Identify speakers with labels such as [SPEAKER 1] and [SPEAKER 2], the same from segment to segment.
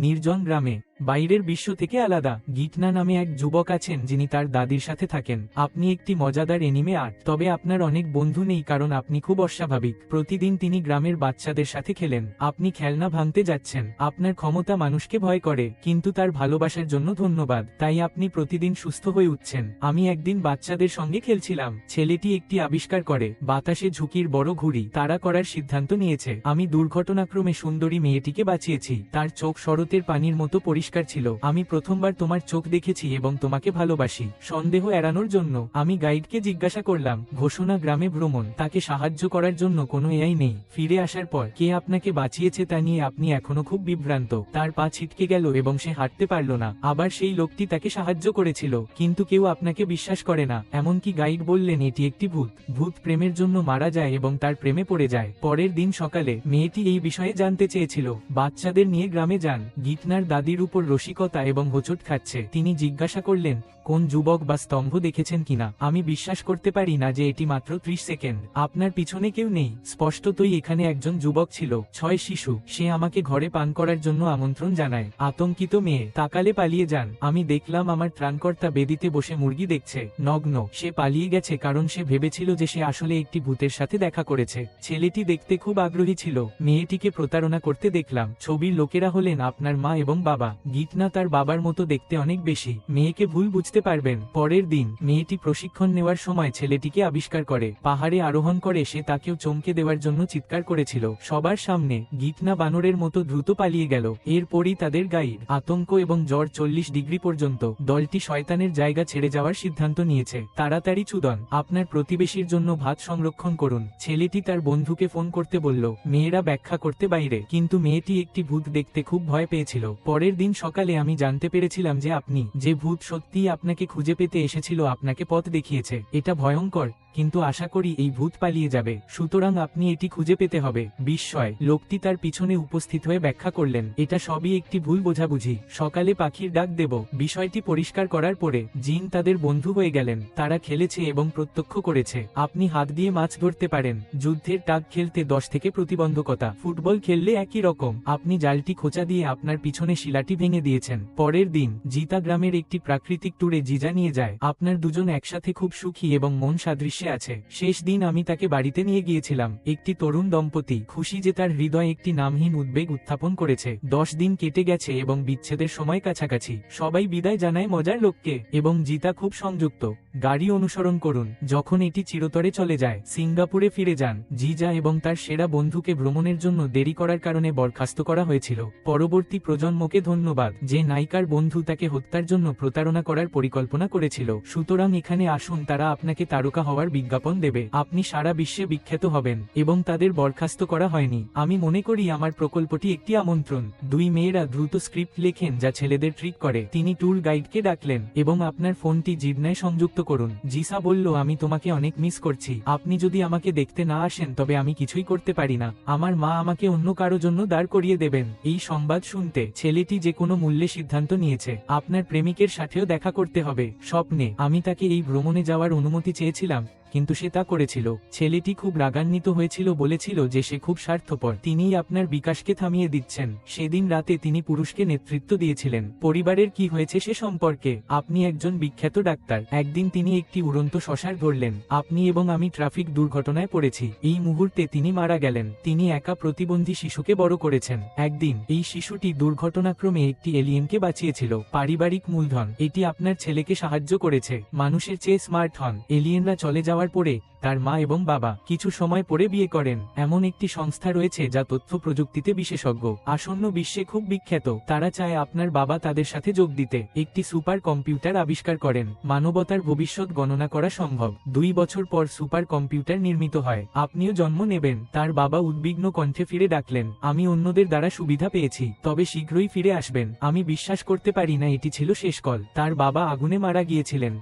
[SPEAKER 1] নির্জন গ্রামে, বাইরের বিশ্ব থেকে আলাদা, গিটনা নামে এক যুবক আছেন যিনি তার দাদির সাথে থাকেন। আপনি একটি মজাদার এনিমে আর্ট, তবে আপনার অনেক বন্ধু নেই কারণ আপনি খুব অস্বাভাবিক। প্রতিদিন তিনি গ্রামের বাচ্চাদের সাথে খেলেন। আপনি খেলনা ভাঙতে যাচ্ছেন। আপনার ক্ষমতা মানুষকে ভয় করে, কিন্তু তার ভালোবাসার জন্য ধন্যবাদ, তাই আপনি প্রতিদিন সুস্থ হয়ে উঠছেন। আমি একদিন বাচ্চাদের সঙ্গে খেলছিলাম। ছেলেটি একটি আবিষ্কার করে, বাতাসে ঝুঁকির বড় ঘুড়ি। তারা করার সিদ্ধান্ত নিয়েছে। আমি দুর্ঘটনাক্রমে সুন্দরী মেয়েটিকে বাঁচিয়েছি। তার চোখ শরতের পানির মতো পরিষ্কার ছিল। আমি প্রথমবার তোমার চোখ দেখেছি এবং তোমাকে ভালোবাসি। সন্দেহ এড়ানোর জন্য আমি গাইডকে জিজ্ঞাসা করলাম, ঘোষণা গ্রামে ভ্রমণ, তাকে সাহায্য করার জন্য কোনো এআই নেই। ফিরে আসার পর কে আপনাকে বাঁচিয়েছে তা নিয়ে আপনি এখনো খুব বিভ্রান্ত। তার পা ছিটকে গেল এবং সে হাঁটতে পারল না। আবার সেই লোকটি তাকে সাহায্য করেছিল, কিন্তু কেউ আপনাকে বিশ্বাস করে না। এমনকি গাইড বললেন এটি একটি ভূত। ভূত প্রেমের জন্য মারা যায় এবং তার প্রেমে পড়ে যায়। পরের দিন সকালে মেয়েটি এই বিষয়ে জানতে চেয়েছিল। বাচ্চাদের নিয়ে গ্রামে যান। গিটনার দাদির উপর রসিকতা এবং হোঁচট খাচ্ছে। তিনি জিজ্ঞাসা করলেন কোন যুবক বা স্তম্ভ দেখেছেন কিনা। আমি বিশ্বাস করতে পারি না যে এটি মাত্র 30 সেকেন্ড। আপনার পিছনে কেউ নেই। স্পষ্টতই এখানে একজন যুবক ছিল। 6 শিশু। সে আমাকে ঘরে পান করার জন্য আমন্ত্রণ জানায়। আতঙ্কিত মেয়ে তাকালে পালিয়ে যান। আমি দেখলাম আমার ত্রাণকর্তা বেদিতে বসে মুরগি দেখছে, নগ্ন। সে পালিয়ে গেছে কারণ সে ভেবেছিল যে সে আসলে একটি ভূতের সাথে দেখা করেছে। ছেলেটি দেখতে খুব আগ্রহী ছিল। মেয়েটিকে প্রতারণা করতে দেখলাম। ছবির লোকেরা হলেন আপনার মা এবং বাবা। গিটনা তার বাবার মতো দেখতে অনেক বেশি। মেয়েকে ভুল বুঝতে পারবেন। পরের দিন মেয়েটি প্রশিক্ষণ নেওয়ার সময় ছেলেটিকে আবিষ্কার করে। পাহাড়ে আরোহণ করে সে তাকেও চমকে দেওয়ার জন্য চিৎকার করেছিল। সবার সামনে গিটনা বানরের মতো দ্রুত পালিয়ে গেল। এরপরই তাদের গাইড, আতঙ্ক এবং জ্বর 40 ডিগ্রি পর্যন্ত। দলটি শয়তানের জায়গা ছেড়ে যাওয়ার সিদ্ধান্ত নিয়েছে। তাড়াতাড়ি চুদন, আপনার প্রতিবেশীর জন্য ভাত সংরক্ষণ করুন। ছেলেটি তার বন্ধুকে ফোন করতে বলল। মেয়েরা ব্যাখ্যা করতে বাইরে, কিন্তু মেয়েটি একটি ভূত দেখতে খুব ভয় পেয়েছিল। পরের দিন সকালে আমি জানতে পেরেছিলাম যে আপনি যে ভূত সত্যিই আপনাকে খুঁজে পেতে এসেছিল আপনাকে পথ দেখিয়েছে। এটা ভয়ঙ্কর, কিন্তু আশা করি এই ভূত পালিয়ে যাবে। সুতরাং আপনি এটি খুঁজে পেতে হবে। বিস্ময়, লোকটি তার পিছনে উপস্থিত হয়ে ব্যাখ্যা করলেন এটা সবই একটি ভুল বোঝাবুঝি। সকালে পাখির ডাক দেব। বিষয়টি পরিষ্কার করার পরে জিন তাদের বন্ধু হয়ে গেলেন। তারা খেলেছে এবং প্রত্যক্ষ করেছে আপনি হাত দিয়ে মাছ ধরতে পারেন। যুদ্ধের টাগ খেলতে 10 থেকে প্রতিবন্ধকতা। ফুটবল খেললে একই রকম। আপনি জালটি খোঁচা দিয়ে আপনার পিছনে শিলাটি ভেঙে দিয়েছেন। পরের দিন জিতা গ্রামের একটি প্রাকৃতিক ট্যুরে জিজা নিয়ে যায়। আপনার দুজন একসাথে খুব সুখী এবং মন সাদৃশ্যে আছে। শেষ দিন আমি তাকে বাড়িতে নিয়ে গিয়েছিলাম। একটি তরুণ দম্পতি খুশি যে তার হৃদয় একটি নামহীন উদ্বেগ উত্থাপন করেছে। 10 দিন কেটে গেছে এবং বিচ্ছেদের সময় কাছাকাছি। সবাই বিদায় জানায় মজার লোককে এবং জিতা খুব সংযুক্ত। গাড়ি অনুসরণ করুন। যখন এটি চিরতরে চলে যায়, সিঙ্গাপুরে ফিরে যান। জিজা এবং তার সেরা বন্ধুকে ভ্রমণের জন্য দেরি করার কারণে বরখাস্ত করা হয়েছিল। পরবর্তী প্রজন্মকে ধন্যবাদ যে নায়িকার বন্ধু তাকে হত্যার জন্য প্রতারণা করার পরিকল্পনা করেছিল। সুতরাং এখানে আসুন, তারা আপনাকে তারকা হওয়ার বিজ্ঞাপন দেবে। আপনি সারা বিশ্বে বিখ্যাত হবেন এবং তাদের বরখাস্ত করা হয়নি। আমি মনে করি আমার প্রকল্পটি একটি আমন্ত্রণ। 2 মেয়েরা দ্রুত স্ক্রিপ্ট লেখেন যা ছেলেদের ট্রিক করে। তিনি ট্যুর গাইডকে ডাকলেন এবং আপনার ফোনটি জিডনায় সংযুক্ত করুন। জিসা বলল আমি তোমাকে অনেক মিস করছি। আপনি যদি আমাকে দেখতে না আসেন তবে আমি কিছুই করতে পারি না। আমার মা আমাকে অন্য কারো জন্য দাঁড় করিয়ে দেবেন। এই সংবাদ শুনতে ছেলেটি যে কোনো মূল্যে সিদ্ধান্ত নিয়েছে আপনার প্রেমিকের সাথেও দেখা করতে হবে। স্বপ্নে আমি তাকে এই ভ্রমণে যাওয়ার অনুমতি চেয়েছিলাম, কিন্তু সে তা করেছিল। ছেলেটি খুব রাগান্বিত হয়েছিল, বলেছিল যে সে খুব স্বার্থপর। তিনিই আপনার বিকাশকে থামিয়ে দিচ্ছেন। সেদিন রাতে তিনি পুরুষকে নেতৃত্ব দিয়েছিলেন। পরিবারের কি হয়েছে সে সম্পর্কে। আপনি একজন বিখ্যাত ডাক্তার। একদিন তিনি একটি উড়ন্ত শ্মশান ধরলেন। আপনি এবং আমি ট্রাফিক দুর্ঘটনায় পড়েছি। এই মুহূর্তে তিনি মারা গেলেন। তিনি একা প্রতিবন্ধী শিশুকে বড় করেছেন। একদিন এই শিশুটি দুর্ঘটনাক্রমে একটি এলিয়েনকে বাঁচিয়েছিল। পারিবারিক মূলধন এটি আপনার ছেলেকে সাহায্য করেছে। মানুষের চেয়ে স্মার্ট হন। এলিয়েনরা চলে যাওয়ার পরে তার মা এবং বাবা কিছু সময় পরে বিয়ে করেন। এমন একটি সংস্থা রয়েছে যা তথ্য প্রযুক্তিতে বিশেষজ্ঞ। আসন্ন বিশ্বে খুব বিখ্যাত। তারা চায় আপনার বাবা তাদের সাথে যোগ দিতে। একটি সুপার কম্পিউটার আবিষ্কার করেন। মানবতার ভবিষ্যৎ গণনা করা সম্ভব। 2 বছর পর সুপার কম্পিউটার নির্মিত হয়। আপনিও জন্ম নেবেন। তার বাবা উদ্বিগ্ন কণ্ঠে ফিরে ডাকলেন, আমি অন্যদের দ্বারা সুবিধা পেয়েছি, তবে শীঘ্রই ফিরে আসবেন। আমি বিশ্বাস করতে পারি না এটি ছিল শেষ কল। তার বাবা আগুনে মারা গিয়েছিলেন।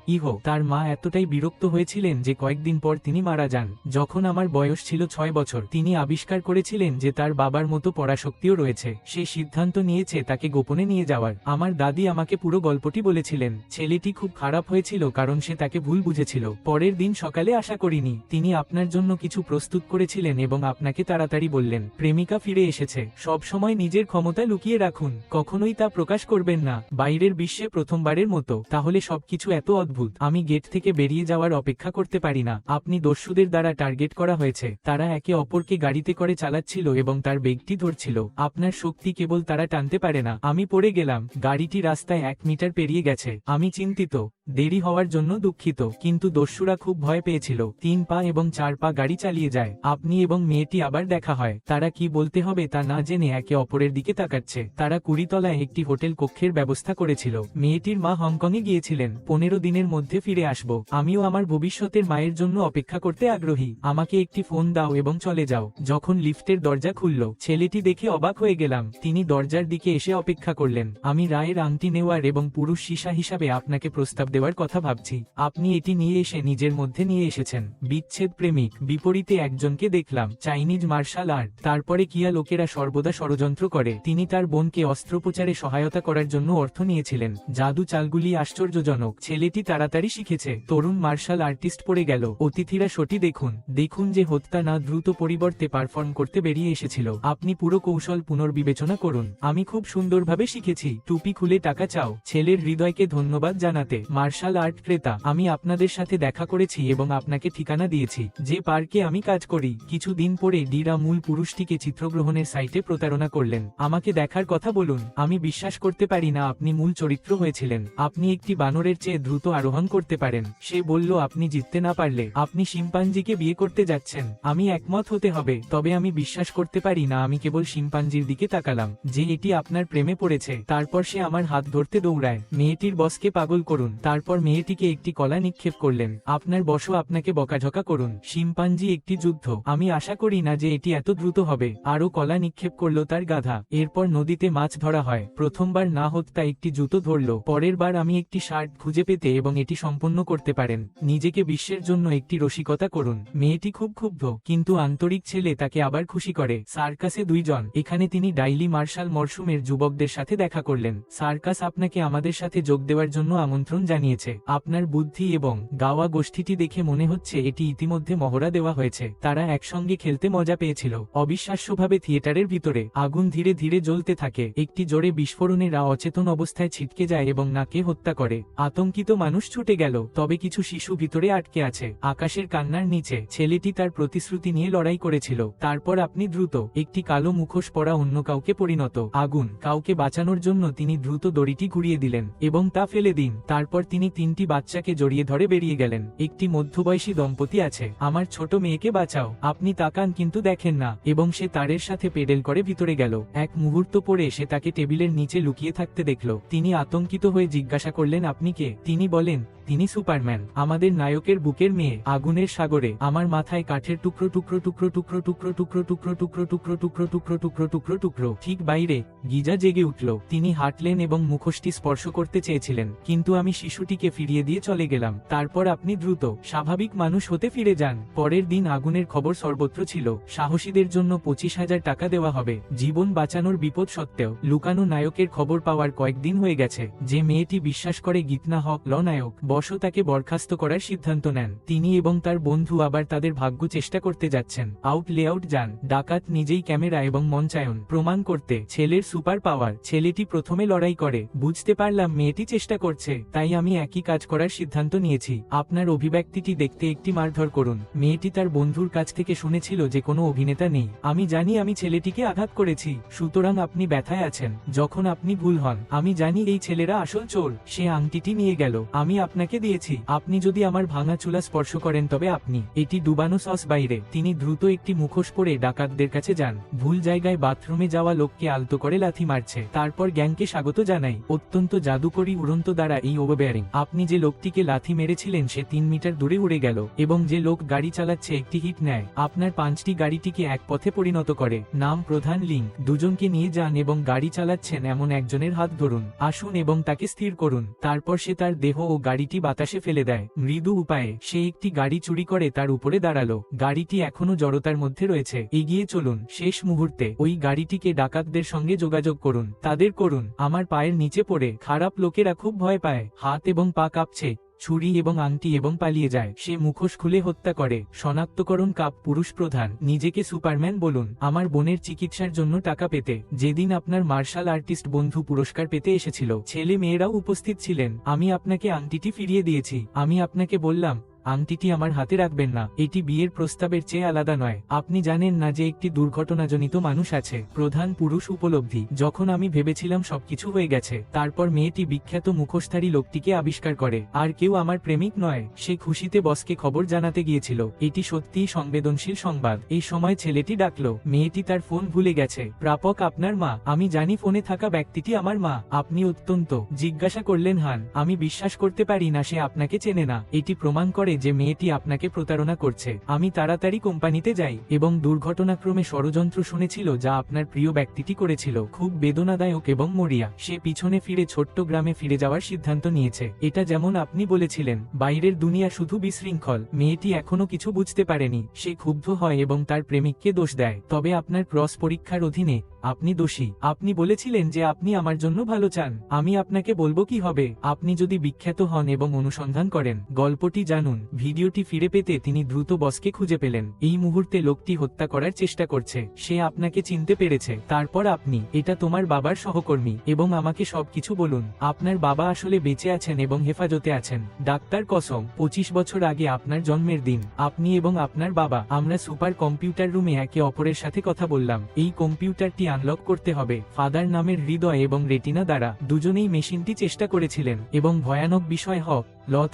[SPEAKER 1] তার মা এতটাই বিরক্ত হয়েছিলেন যে কয়েকদিন পর তিনি মারা যান। যখন আমার বয়স ছিল 6 বছর তিনি আবিষ্কার করেছিলেন যে তার বাবার মতো পরাশক্তিও রয়েছে। সে সিদ্ধান্ত নিয়েছে তাকে গোপনে নিয়ে যাওয়ার। আমার দাদি আমাকে পুরো গল্পটি বলেছিলেন। ছেলেটি খুব খারাপ হয়েছিল কারণ সে তাকে ভুল বুঝেছিল। পরের দিন সকালে আশা করিনি তিনি আপনার জন্য কিছু প্রস্তুত করেছিলেন এবং আপনাকে তাড়াতাড়ি বললেন প্রেমিকা ফিরে এসেছে। সব সময় নিজের ক্ষমতা লুকিয়ে রাখুন, কখনোই তা প্রকাশ করবেন না, বাইরের বিশ্বে প্রথমবারের মতো। তাহলে সবকিছু এত অদ্ভুত। আমি গেট থেকে বেরিয়ে যাওয়ার অপেক্ষা করতে পারি না। আপনি দস্যুদের দ্বারা টার্গেট করা হয়েছে। তারা একে অপরকে গাড়িতে করে চালাচ্ছিল এবং তার বেগটি ধরছিল। আপনার শক্তি কেবল তারা টানতে পারে না। আমি পড়ে গেলাম। গাড়িটি রাস্তায় 1 মিটার পেরিয়ে গেছে। আমি চিন্তিত, দেরি হওয়ার জন্য দুঃখিত, কিন্তু দস্যুরা খুব ভয় পেয়েছিল। 3 পা এবং 4 পা গাড়ি চালিয়ে যায়। আপনি এবং মেয়েটি আবার দেখা হয়। তারা কি বলতে হবে তা না জেনে একে অপরের দিকে তাকাচ্ছে। তারা 20 তলায় একটি হোটেল কক্ষের ব্যবস্থা করেছিল। মেয়েটির মা হংকংয়ে গিয়েছিলেন। 15 দিনের মধ্যে ফিরে আসব। আমিও আমার ভবিষ্যতের মায়ের জন্য অপেক্ষা করতে আগ্রহী। আমাকে একটি ফোন দাও এবং চলে যাও। যখন লিফটের দরজা খুলল, ছেলেটি দেখে অবাক হয়ে গেলাম। তিনি দরজার দিকে এসে অপেক্ষা করলেন। আমি রায়ের আংটি নেওয়ার এবং পুরুষ সীসা হিসাবে আপনাকে প্রস্তাব দেওয়ার কথা ভাবছি। আপনি এটি নিয়ে এসে নিজের মধ্যে নিয়ে এসেছেন। বিচ্ছেদ প্রেমিক। বিপরীতে একজনকে দেখলাম চাইনিজ মার্শাল আর্ট। তারপরে কিয়া লোকেরা সর্বদা ষড়যন্ত্র করে। তিনি তার বোনকে অস্ত্রোপচারে সহায়তা করার জন্য অর্থ নিয়েছিলেন। জাদু চালগুলি আশ্চর্যজনক। ছেলেটি তাড়াতাড়ি শিখেছে। তরুণ মার্শাল আর্টিস্ট পড়ে গেল। অতিথিরা সটি দেখুন, দেখুন যে হত্যা না দ্রুত পরিবর্তে পারফর্ম করতে বেরিয়ে এসেছিল। আপনি পুরো কৌশল পুনর্বিবেচনা করুন। আমি খুব সুন্দরভাবে শিখেছি। টুপি খুলে টাকা চাও। ছেলের হৃদয়কে ধন্যবাদ জানাতে। মার্শাল আর্ট ক্রেতা, আমি আপনাদের সাথে দেখা করেছি এবং আপনাকে ঠিকানা দিয়েছি যে পার্কে আমি কাজ করি। কিছুদিন পরে ডিরা মূল পুরুষটিকে চিত্রগ্রহণের সাইটে প্রতারণা করলেন। আমাকে দেখার কথা বলুন। আমি বিশ্বাস করতে পারি না আপনি মূল চরিত্র হয়েছিলেন। আপনি একটি বানরের চেয়ে দ্রুত আরোহণ করতে পারেন। সে বলল আপনি জিততে না পারলে আপনি শিম্পাঞ্জিকে বিয়ে করতে যাচ্ছেন। আমি একমত হতে হবে, তবে আমি বিশ্বাস করতে পারি না। আমি কেবল শিম্পাঞ্জির দিকে তাকালাম যে এটি আপনার প্রেমে পড়েছে। তারপর সে আমার হাত ধরতে দৌড়ায়। মেয়েটির বসকে পাগল করুন। তারপর মেয়েটিকে একটি কলা নিক্ষেপ করলেন। আপনার বসও আপনাকে বকাঝকা করুন। শিম্পাঞ্জি একটি যুদ্ধ। আমি আশা করি না যে এটি এত দ্রুত হবে। আরো কলা নিক্ষেপ করল তার গাধা। এরপর নদীতে মাছ ধরা হয়। প্রথমবার না হত্যা একটি জুতো ধরল। পরের বার আমি একটি শার্ট খুঁজে পেতে এবং এটি সম্পন্ন করতে পারেন। নিজেকে বিশ্বের জন্য একটি রসিকতা করুন। মেয়েটি খুব ক্ষুব্ধ, কিন্তু আন্তরিক ছেলে তাকে আবার খুশি করে। সার্কাসে 2 জন। এখানে তিনি ডাইলি মার্শাল মরশুমের যুবকদের সাথে দেখা করলেন। সার্কাস আপনাকে আমাদের সাথে যোগ দেওয়ার জন্য আমন্ত্রণ জানিয়েছে। আপনার বুদ্ধি এবং গাওয়া গোষ্ঠীটি দেখে মনে হচ্ছে এটি ইতিমধ্যে মহড়া দেওয়া হয়েছে। তারা একসঙ্গে খেলতে মজা পেয়েছিল। অবিশ্বাস্যভাবে থিয়েটারের ভিতরে আগুন ধীরে ধীরে জ্বলতে থাকে। একটি জোরে বিস্ফোরণেরা অচেতন অবস্থায় ছিটকে যায় এবং নাকে হত্যা করে। আতঙ্কিত মানুষ ছুটে গেল, তবে কিছু শিশু ভিতরে আটকে আছে। আকাশের কান্নার নিচে ছেলেটি তার প্রতিশ্রুতি নিয়ে লড়াই করেছিল। তারপর আপনি দ্রুত একটি কালো মুখোশ পরা অন্য কাউকে পরিণত। আগুন কাউকে বাঁচানোর জন্য তিনি দ্রুত দড়িটি ঘুরিয়ে দিলেন এবং তা ফেলে দিন। তারপর তিনি 3টি বাচ্চাকে জড়িয়ে ধরে বেরিয়ে গেলেন। একটি মধ্যবয়সী দম্পতি আছে। আমার ছোট মেয়েকে বাঁচাও। আপনি তাকান কিন্তু দেখেন না এবং সে তারের সাথে পেডেল করে ভিতরে গেল। এক মুহূর্ত পরে সে তাকে টেবিলের নিচে লুকিয়ে থাকতে দেখল। তিনি আতঙ্কিত হয়ে জিজ্ঞাসা করলেন আপনি কে? তিনি বলেন তিনি সুপারম্যান, আমাদের নায়কের বুকের মেয়ে। আগুনের সাগরে আমার মাথায় কাঠের টুকরো টুকরো টুকরো টুকরো টুকরো টুকরো টুকরো টুকরো টুকরো টুকরো টুকরো টুকরো টুকরো টুকরো। ঠিক বাইরে গিজা জেগে উঠল। তিনি হাঁটলেন এবং মুখোশটি স্পর্শ করতে চেয়েছিলেন, কিন্তু আমি শিশুটিকে ফিরিয়ে দিয়ে চলে গেলাম। তারপর আপনি দ্রুত স্বাভাবিক মানুষ হতে ফিরে যান। পরের দিন আগুনের খবর সর্বত্র ছিল। সাহসীদের জন্য 25,000 টাকা দেওয়া হবে। জীবন বাঁচানোর বিপদ সত্ত্বেও লুকানো নায়কের খবর পাওয়ার কয়েকদিন হয়ে গেছে। যে মেয়েটি বিশ্বাস করে গীতনা হক ল নায়ক বস তাকে বরখাস্ত করার সিদ্ধান্ত নেন। তিনি এবং তার বন্ধু আবার তাদের ভাগ্য চেষ্টা করতে যাচ্ছেন। আউট লেআউট যান। ডাকাত নিজেই ক্যামেরা এবং মঞ্চায়ন প্রমাণ করতে। ছেলের সুপার পাওয়ার। ছেলেটি প্রথমে লড়াই করে। বুঝতে পারলাম মেয়েটি চেষ্টা করছে, তাই আমি একই কাজ করার সিদ্ধান্ত নিয়েছি। আপনার অভিব্যক্তিটি দেখতে একটি মারধর করুন। মেয়েটি তার বন্ধুর কাছ থেকে শুনেছিল যে কোনো অভিনেতা নেই। আমি জানি আমি ছেলেটিকে আঘাত করেছি, সুতরাং আপনি ব্যথায় আছেন। যখন আপনি ভুল হন, আমি জানি এই ছেলেরা আসল চোর। সে আংটিটি নিয়ে গেল। আমি আপনাকে দিয়েছি। আপনি যদি আমার ভাঙা চুলা স্পর্শ করেন তবে আপনি এটি ডুবানো সস বাইরে। তিনি দ্রুত একটি মুখোশ পরে ডাকাতদের কাছে যান। ভুল জায়গায় বাথরুমে যাওয়া লোককে আলতো করে লাথি মারছে। তারপর গ্যাংকে স্বাগত জানাই। অত্যন্ত জাদুকরী উড়ন্ত দ্বারা এই ওভারবেয়ারিং। আপনি যে লোকটিকে লাথি মেরেছিলেন সে 3 মিটার দূরে উড়ে গেল এবং যে লোক গাড়ি চালাচ্ছে একটি হিট নেয়। আপনার 5টি গাড়িটিকে এক পথে পরিণত করে। নাম প্রধান লিঙ্ক। দুজনকে নিয়ে যান এবং গাড়ি চালাচ্ছেন এমন একজনের হাত ধরুন। আসুন এবং তাকে স্থির করুন। তারপর সে তার দেহ ও গাড়িটি আংটি বাতাসে ফেলে দেয়। মৃদু উপায়ে সে একটি গাড়ি চুরি করে তার উপরে দাঁড়ালো। গাড়িটি এখনো জড়তার মধ্যে রয়েছে। এগিয়ে চলুন। শেষ মুহূর্তে ওই গাড়িটিকে ডাকাতদের সঙ্গে যোগাযোগ করুন। তাদের করুন আমার পায়ের নিচে পড়ে। খারাপ লোকেরা খুব ভয় পায়, হাত এবং পা কাঁপছে, ছুরি এবং আংটি এবং পালিয়ে যায়। সে মুখোশ খুলে হত্যা করে। শনাক্তকরণ কাপ পুরুষ প্রধান। নিজেকে সুপারম্যান বলুন। আমার বোনের চিকিৎসার জন্য টাকা পেতে। যেদিন আপনার মার্শাল আর্টিস্ট বন্ধু পুরস্কার পেতে এসেছিল, ছেলে মেয়েরাও উপস্থিত ছিলেন। আমি আপনাকে আংটিটি ফিরিয়ে দিয়েছি। আমি আপনাকে বললাম আংটিটি আমার হাতে রাখবেন না। এটি বিয়ের প্রস্তাবের চেয়ে আলাদা নয়। আপনি জানেন না যে একটি দুর্ঘটনাজনিত মানুষ আছে। প্রধান পুরুষ উপলব্ধি। যখন আমি ভেবেছিলাম সবকিছু হয়ে গেছে, তারপর মেয়েটি বিখ্যাত মুখোশধারী লোকটিকে আবিষ্কার করে। আর কেউ আমার প্রেমিক নয়। সে খুশিতে বসকে খবর জানাতে গিয়েছিল। এটি সত্যিই সংবেদনশীল সংবাদ। এই সময় ছেলেটি ডাকলো। মেয়েটি তার ফোন ভুলে গেছে। প্রাপক আপনার মা। আমি জানি ফোনে থাকা ব্যক্তিটি আমার মা। আপনি অত্যন্ত জিজ্ঞাসা করলেন হান। আমি বিশ্বাস করতে পারি না সে আপনাকে চেনে না। এটি প্রমাণ করে যে মেয়েটি আপনাকে প্রতারণা করছে। আমি তাড়াতাড়ি কোম্পানিতে যাই এবং দুর্ঘটনাক্রমে ষড়যন্ত্র শুনেছিল যা আপনার প্রিয় ব্যক্তিটি করেছিল। খুব বেদনাদায়ক এবং মরিয়া। সে পিছনে ফিরে ছোট্ট গ্রামে ফিরে যাওয়ার সিদ্ধান্ত নিয়েছে। এটা যেমন আপনি বলেছিলেন, বাইরের দুনিয়া শুধু বিশৃঙ্খল। মেয়েটি এখনো কিছু বুঝতে পারেনি। সে ক্ষুব্ধ হয় এবং তার প্রেমিককে দোষ দেয়। তবে আপনার ক্রস পরীক্ষার অধীনে আপনি দোষী। আপনি বলেছিলেন যে আপনি আমার জন্য ভালো চান। আমি আপনাকে বলবো কি হবে। আপনি যদি বিখ্যাত হন এবং অনুসন্ধান করেন, গল্পটি জানুন। ভিডিওটি ফিরে পেতে তিনি দ্রুত বসকে খুঁজে পেলেন। এই মুহূর্তে লোকটি হত্যা করার চেষ্টা করছে। সে আপনাকে চিনতে পেরেছে। তারপর আপনি, এটা তোমার বাবার সহকর্মী এবং আমাকে সবকিছু বলুন। আপনার বাবা আসলে বেঁচে আছেন এবং হেফাজতে আছেন। ডাক্তার কসম, 25 বছর আগে আপনার জন্মের দিন, আপনি এবং আপনার বাবা আমরা সুপার কম্পিউটার রুমে একে অপরের সাথে কথা বললাম। এই কম্পিউটারটি আনলক করতে হবে ফাদার নামের হৃদয় এবং রেটিনা দ্বারা। দুজনেই মেশিনটি চেষ্টা করেছিলেন এবং ভয়ানক বিষয়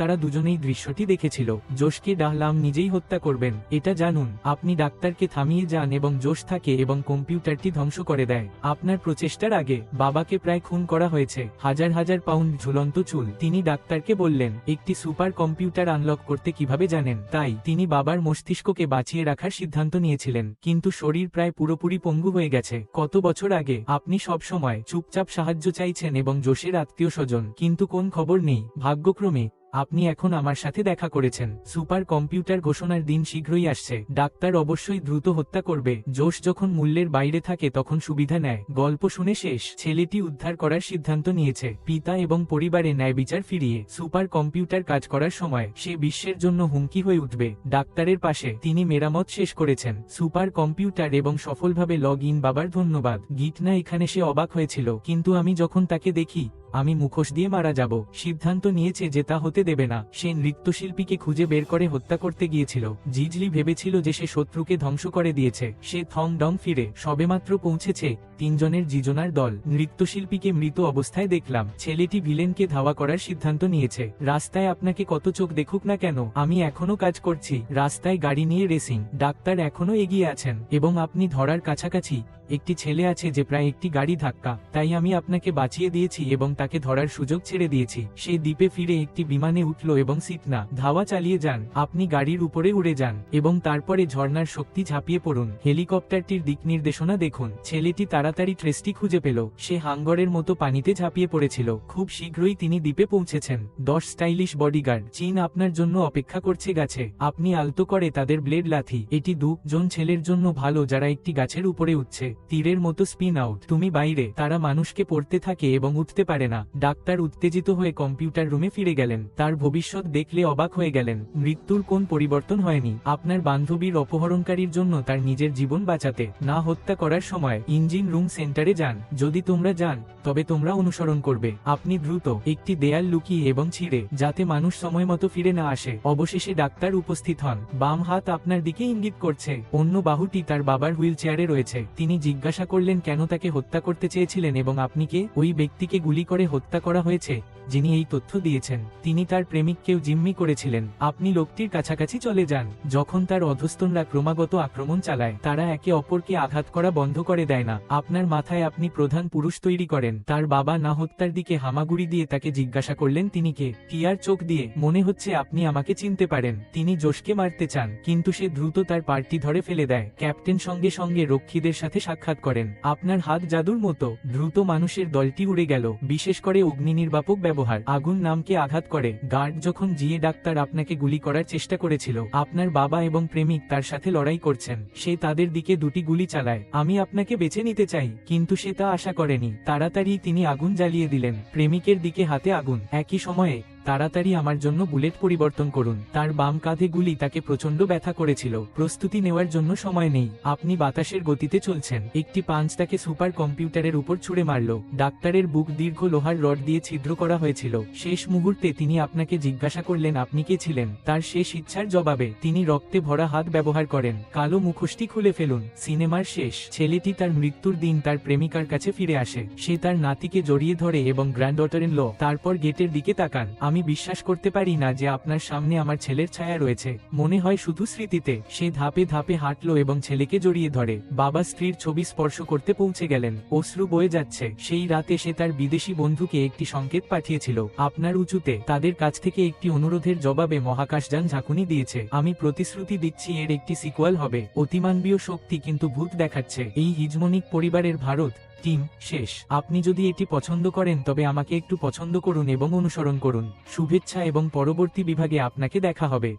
[SPEAKER 1] তারা দুজনেই দৃশ্যটি দেখেছিল। জোশকে ডাহলাম নিজেই হত্যা করবেন। এটা জানুন। আপনি ডাক্তারকে থামিয়ে যান এবং জোশ থাকে এবং কম্পিউটারটি ধ্বংস করে দেয়। আপনার প্রচেষ্টার আগে বাবাকে প্রায় খুন করা হয়েছে। হাজার হাজার পাউন্ড ঝুলন্ত চুল। তিনি ডাক্তারকে বললেন একটি সুপার কম্পিউটার আনলক করতে কিভাবে জানেন। তাই তিনি বাবার মস্তিষ্ককে বাঁচিয়ে রাখার সিদ্ধান্ত নিয়েছিলেন, কিন্তু শরীর প্রায় পুরোপুরি পঙ্গু হয়ে গেছে। কত বছর আগে আপনি সব সময় চুপচাপ সাহায্য চাইছেন এবং জোশের আত্মীয় স্বজন, কিন্তু কোন খবর নেই। ভাগ্যক্রমে আপনি এখন আমার সাথে দেখা করেছেন। সুপার কম্পিউটার ঘোষণার দিন শীঘ্রই আসছে। ডাক্তার অবশ্যই দ্রুত হত্যা করবে। জোশ যখন মূল্যের বাইরে থাকে তখন সুবিধা নেয়। গল্প শুনে শেষ। ছেলেটি উদ্ধার করার সিদ্ধান্ত নিয়েছে। পিতা এবং পরিবারে ন্যায় বিচার ফিরিয়ে সুপার কম্পিউটার কাজ করার সময় সে বিশ্বের জন্য হুমকি হয়ে উঠবে। ডাক্তারের পাশে তিনি মেরামত শেষ করেছেন। সুপার কম্পিউটার এবং সফলভাবে লগ ইন। বাবার ধন্যবাদ। গিটনা এখানে সে অবাক হয়েছিল, কিন্তু আমি যখন তাকে দেখি আমি মুখোশ দিয়ে মারা যাব। সিদ্ধান্ত নিয়েছে যে তা হতে দেবে না। সে নৃত্যশিল্পীকে খুঁজে বের করে হত্যা করতে গিয়েছিল। জিজলি ভেবেছিল যে সে শত্রুকে ধ্বংস করে দিয়েছে। সে থং ডং ফিরে সবেমাত্র পৌঁছেছে। 3 জনের জিজনার দল। নৃত্যশিল্পীকে মৃত অবস্থায় দেখলাম। ছেলেটি ভিলেনকে ধাওয়া করার সিদ্ধান্ত নিয়েছে। রাস্তায় আপনাকে কত চোখ দেখুক না কেন, আমি এখনো কাজ করছি। রাস্তায় গাড়ি নিয়ে রেসিং। ডাক্তার এখনো এগিয়ে আছেন এবং আপনি ধরার কাছাকাছি। একটি ছেলে আছে যে প্রায় একটি গাড়ি ধাক্কা, তাই আমি আপনাকে বাঁচিয়ে দিয়েছি এবং তাকে ধরার সুযোগ ছেড়ে দিয়েছি। সে দ্বীপে ফিরে একটি বিমানে উঠল এবং সিটনা ধাওয়া চালিয়ে যান। আপনি গাড়ির উপরে উড়ে যান এবং তারপরে ঝর্ণার শক্তি ঝাঁপিয়ে পড়ুন। হেলিকপ্টারটির দিক নির্দেশনা দেখুন। ছেলেটি তাড়াতাড়ি ট্রেসটি খুঁজে পেল। সে হাঙ্গরের মতো পানিতে ঝাঁপিয়ে পড়েছিল। খুব শীঘ্রই তিনি দ্বীপে পৌঁছেছেন। 10 স্টাইলিশ বডিগার্ড চীন আপনার জন্য অপেক্ষা করছে গাছে। আপনি আলতো করে তাদের ব্লেড লাথি। এটি 2 জন ছেলের জন্য ভালো যারা একটি গাছের উপরে উঠছে। তীরের মতো স্পিন আউট। তুমি বাইরে। তারা মানুষকে পড়তে থাকে এবং উঠতে পারে না। ডাক্তার উত্তেজিত হয়ে কম্পিউটার রুমে ফিরে গেলেন। তার ভবিষ্যৎ দেখলে অবাক হয়ে গেলেন। মৃত্যুর কোন পরিবর্তন হয়নি। আপনার বান্ধবীর অপহরণকারীর জন্য তার নিজের জীবন বাঁচাতে না হত্যা করার সময় ইঞ্জিন রুম সেন্টারে যান। যদি তোমরা যান তবে তোমরা অনুসরণ করবে। আপনি দ্রুত একটি দেয়াল লুকিয়ে এবং ছিঁড়ে, যাতে মানুষ সময় মতো ফিরে না আসে। অবশেষে ডাক্তার উপস্থিত হন। বাম হাত আপনার দিকে ইঙ্গিত করছে। অন্য বাহুটি তার বাবার হুইল চেয়ারে রয়েছে। তিনি জিজ্ঞাসা করলেন কেন তাকে হত্যা করতে চেয়েছিলেন এবং আপনি কে। ওই ব্যক্তিকে গুলি করে হত্যা করা হয়েছে যিনি এই তথ্য দিয়েছেন। তিনি তার প্রেমিককেও জিম্মি করেছিলেন। আপনি লোকটির কাছাকাছি চলে যান। যখন তার অধস্তনরা ক্রমাগত আক্রমণ চালায়, তারা একে অপরকে আঘাত করা বন্ধ করে দেয় না। আপনার মাথায় আপনি প্রধান পুরুষ তৈরি করেন। তার বাবা না হত্যার দিকে হামাগুড়ি দিয়ে তাকে জিজ্ঞাসা করলেন তিনি কে। টিয়ার চোখ দিয়ে মনে হচ্ছে আপনি আমাকে চিনতে পারেন। তিনি জোশকে মারতে চান, কিন্তু সে দ্রুত তার পার্টি ধরে ফেলে দেয়। ক্যাপ্টেন সঙ্গে সঙ্গে রক্ষীদের সাথে সাক্ষাৎ করেন। আপনার হাত জাদুর মতো। দ্রুত মানুষের দলটি উড়ে গেল, বিশেষ করে অগ্নি নির্বাপক ব্যবহার। আগুন নামকে আঘাত করে। গার্ড যখন জিয়ে ডাক্তার আপনাকে গুলি করার চেষ্টা করেছিল, আপনার বাবা এবং প্রেমিক তার সাথে লড়াই করছেন। সে তাদের দিকে দুটি গুলি চালায়। আমি আপনাকে বেছে নিতে চাই, কিন্তু সে তা আশা করেনি। তাড়াতাড়ি তিনি আগুন জ্বালিয়ে দিলেন। প্রেমিকের দিকে হাতে আগুন। একই সময়ে, তাড়াতাড়ি আমার জন্য বুলেট পরিবর্তন করুন। তার বাম কাঁধে গুলি তাকে প্রচন্ড ব্যথা করেছিল। প্রস্তুতি নেওয়ার জন্য সময় নেই। আপনি বাতাসের গতিতে চলছেন। একটি পাঞ্চ তাকে সুপার কম্পিউটারের উপর ছুড়ে মারল। ডাক্তারের বুক দীর্ঘ লোহার রড দিয়ে ছিদ্র করা হয়েছিল। শেষ মুহূর্তে তিনি আপনাকে জিজ্ঞাসা করলেন আপনি কে ছিলেন। তার শেষ ইচ্ছার জবাবে তিনি রক্তে ভরা হাত ব্যবহার করেন। কালো মুখোশটি খুলে ফেলুন। সিনেমার শেষ। ছেলেটি তার মৃত্যুর দিন তার প্রেমিকার কাছে ফিরে আসে। সে তার নাতিকে জড়িয়ে ধরে এবং গ্র্যান্ড ডটার ইন ল। তারপর গেটের দিকে তাকান। আমি বিশ্বাস করতে পারি না যে আপনার সামনে আমার ছেলের ছায়া রয়েছে। মনে হয় শুধু স্মৃতিতে। সে ধাপে ধাপে হাঁটলো এবং ছেলেকে জড়িয়ে ধরে। বাবা স্ত্রীর ছবি স্পর্শ করতে পৌঁছে গেলেন। অশ্রু বয়ে যাচ্ছে। সেই রাতে সে তার বিদেশি বন্ধুকে একটি সংকেত পাঠিয়েছিল। আপনার উঁচুতে তাদের কাছ থেকে একটি অনুরোধের জবাবে মহাকাশযান ঝাঁকুনি দিয়েছে। আমি প্রতিশ্রুতি দিচ্ছি এর একটি সিকুয়াল হবে। অতিমানবীয় শক্তি কিন্তু ভূত দেখাচ্ছে। এই হিজমনিক পরিবারের ভারত টিম শেষ। আপনি যদি এটি পছন্দ করেন তবে আমাকে একটু পছন্দ করুন এবং অনুসরণ করুন। শুভেচ্ছা এবং পরবর্তী বিভাগে আপনাকে দেখা হবে।